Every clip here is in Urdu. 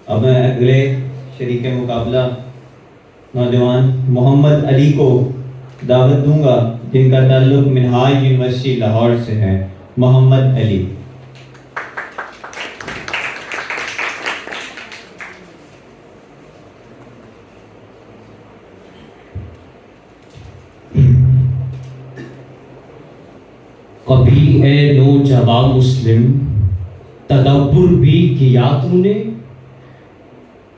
اب میں اگلے شریک مقابلہ نوجوان محمد علی کو دعوت دوں گا جن کا تعلق منہاج یونیورسٹی لاہور سے ہے. محمد علی. کبھی اے نوجوان مسلم تدبر بھی کیا تو نے؟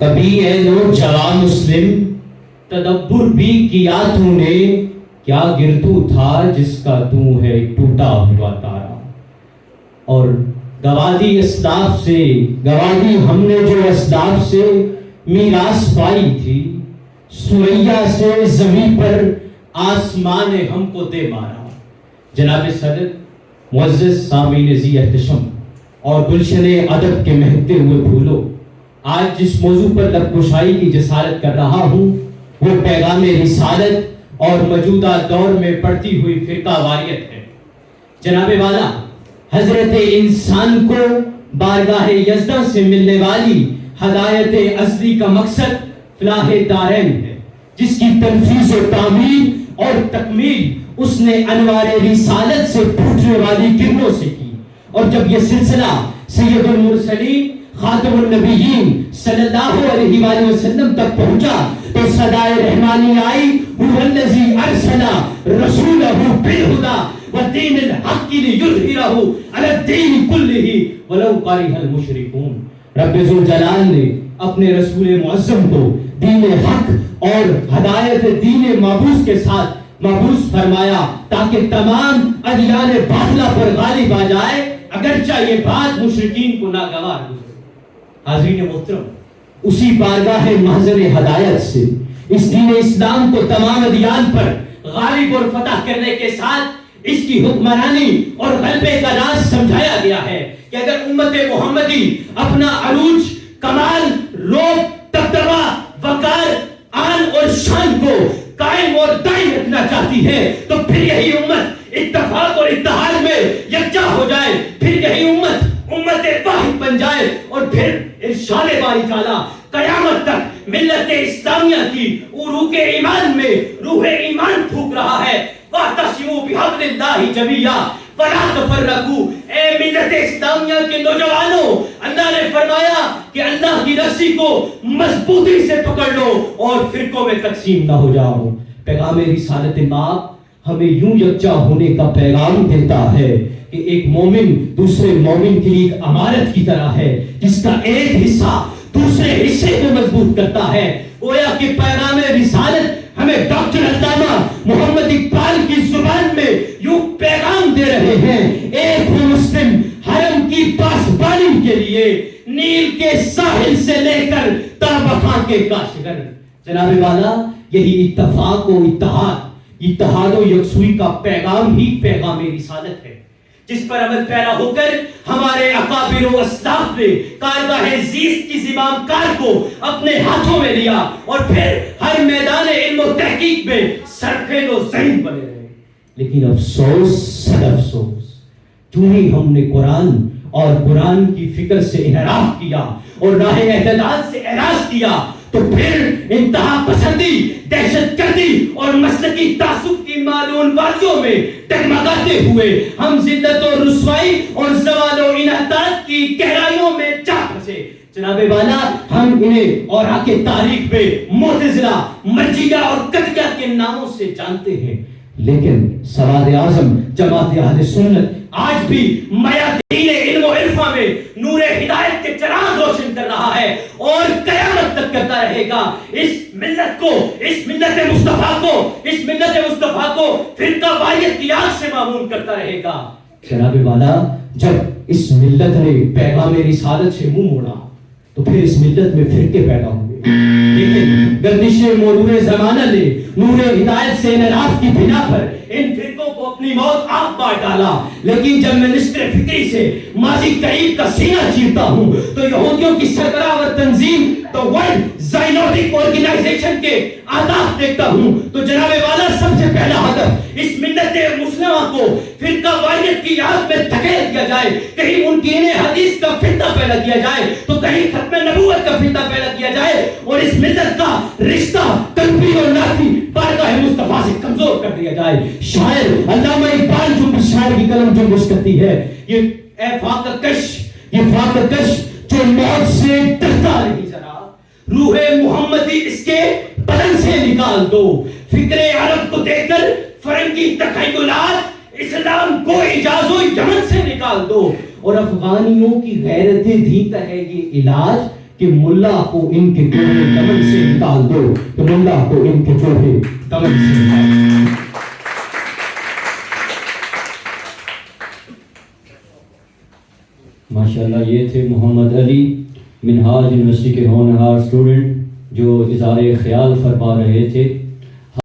کبھی اے نوجوان مسلم تدبر بھی کیا تو نے؟ کیا گرتو تھا جس کا تو ہے ٹوٹا ہوا تارا؟ اور گوادی اسلاف سے، گوادی ہم نے جو اسلاف سے میراث پائی تھی، سوریا سے زمین پر آسمان نے ہم کو دے مارا. جناب صدر، معزز سامعین ذی احتشام اور گلشن ادب کے مہکتے ہوئے پھولوں، آج جس موضوع پر لب کشائی کی جسارت کر رہا ہوں وہ پیغام رسالت اور موجودہ دور میں بڑھتی ہوئی فرقہ واریت ہے. جناب والا، حضرت انسان کو بارگاہ یزداں سے ملنے والی ہدایت ازلی کا مقصد فلاح دارین ہے، جس کی تنفیذ و تعمیر اور تکمیل اس نے انوار رسالت سے پھوٹنے والی کرنوں سے کی. اور جب یہ سلسلہ سید المرسلین خاتم النبیین صلی اللہ علیہ وآلہ وسلم تک پہنچا تو صدائے رحمانی آئی، هو الذی ارسل رسولہ بالہدی ودین الحق لیظہرہ علی الدین کلہ ولو کرہ المشرکون. رب ذوالجلال نے اپنے رسول معظم کو دین حق اور ہدایت دین مابوس کے ساتھ مبعوث فرمایا تاکہ تمام ادیان باطلہ پر غالب آ جائے، اگرچہ یہ بات مشرکین کو ناگوار گزرے. حاضرین محترم، اسی بارگاہ محضر ہدایت سے اس دین اسلام کو تمام ادیان پر غالب اور فتح کرنے کے ساتھ اس کی حکمرانی اور غلبے کا راز سمجھایا گیا ہے کہ اگر امت محمدی اپنا عروج، کمال، روب، دبدبہ، وقار، آن اور شان کو قائم اور دائم رکھنا چاہتی ہے تو پھر یہی امت اتفاق اور اتحاد میں یکجا ہو جائے، پھر یہی امت واحد بن جائے، اور پھر ارشاد باری تعالیٰ قیامت تک ملت اسلامیہ کی عروق ایمان میں روح ایمان پھونک رہا ہے. وَاعْتَصِمُوا بِحَبْلِ اللَّهِ جَمِيعًا وَلَا تَفَرَّقُوا. اے ملت اسلامیہ کے نوجوانوں، اللہ نے فرمایا کہ اللہ کی رسی کو مضبوطی سے پکڑ لو اور فرقوں میں تقسیم نہ ہو جاؤ. پیغام رسالت مآب ہمیں یوں یکجا ہونے کا پیغام دیتا ہے کہ ایک مومن دوسرے مومن کے لیے ایک امانت کی طرح ہے جس کا ایک حصہ دوسرے حصے کو مضبوط کرتا ہے. گویا کہ پیغام رسالت ہمیں ڈاکٹر علامہ محمد اقبال کی زبان میں یوں پیغام دے رہے ہیں، ایک ہو مسلم حرم کی پاسبانی کے لیے، نیل کے ساحل سے لے کر تا بخاں کے کاشغر. جناب والا، یہی اتفاق و اتحاد و یکسوئی کا پیغام ہی پیغام رسالت ہے، جس پر عمل پیرا ہو کر ہمارے اکابر و اسلاف نے کارگاہ زیست کی زمام کار کو اپنے ہاتھوں میں لیا اور پھر ہر میدان علم و تحقیق میں سرخیل و ذہین بنے رہے. لیکن افسوس، صد افسوس، جو ہی ہم نے قرآن اور قرآن کی فکر سے انحراف کیا اور راہ اعتدال سے اعراض کیا تو پھر انتہا پسندی، دہشت گردی اور مسلکی تعصب کی مالون وادیوں میں ڈگمگاتے ہوئے ہم ذلت و رسوائی اور زوال و انحطاط کی گہرائیوں میں جا پھنسے. جناب والا، ہم انہیں اوراق تاریخ میں معتزلہ، مرجیہ اور قدریہ کے ناموں سے جانتے ہیں، لیکن سواد اعظم جماعت اہل سنت آج بھی میادین علم و عرفہ میں نور ہدایت کے چراغ روشن کر رہا ہے اور قیامت تک کرتا رہے گا. اس ملت کو، اس ملت مصطفیٰ کو فرقہ واریت کی آگ سے معمون کرتا رہے گا. جناب والا، جب اس ملت نے پیغام رسالت سے منہ موڑا تو پھر اس ملت میں فرقے پیدا ہوئے، لیکن گردش مرور زمانہ نے نور ہدایت سے انحراف کی بنا پر ان فرقوں کو اپنی موت آپ بار ڈالا. لیکن جب میں نشتر فکری سے ماضی قریب کا سینہ چیرتا ہوں تو یہودیوں کی سربراہ اور تنظیم تو ورلڈ زائنوٹک آرگنائزیشن کے اہداف دیکھتا ہوں تو جناب والا سب سے پہلا ہدف اس ملت مسلمہ کو فرقہ واریت کی یاد میں دھکیل دیا جائے. کہیں منکرین حدیث کا فتنہ پیدا کیا جائے تو کہیں ختم نبوت کا فتنہ پیدا کیا جائے اور اس ملت کا رشتہ قلبی اور نافی بارگاہ مصطفیٰ سے کمزور کر دیا جائے. شاعر علامہ اقبال جو شاعر کی قلم جنبش کرتی ہے, یہ اے فاقہ کش, یہ فاقہ کش جو موت سے ڈرتا نہیں, ذرا روح محمدی اس کے بدن سے نکال دو. فکر عرب کو دیکھ کر فرنگی تخیلات اسلام کو اجاز و یمن سے نکال دو. اور افغانیوں کی غیرتیں دیتا ہے یہ علاج کہ ملا کو ان کے جوڑے دمن سے نکال دو, کہ ملا کو ان کے جوڑے دمن سے نکال دو. ماشاءاللہ یہ تھے محمد علی, منہاج یونیورسٹی کے ہونہار اسٹوڈنٹ جو اظہار خیال فرما رہے تھے.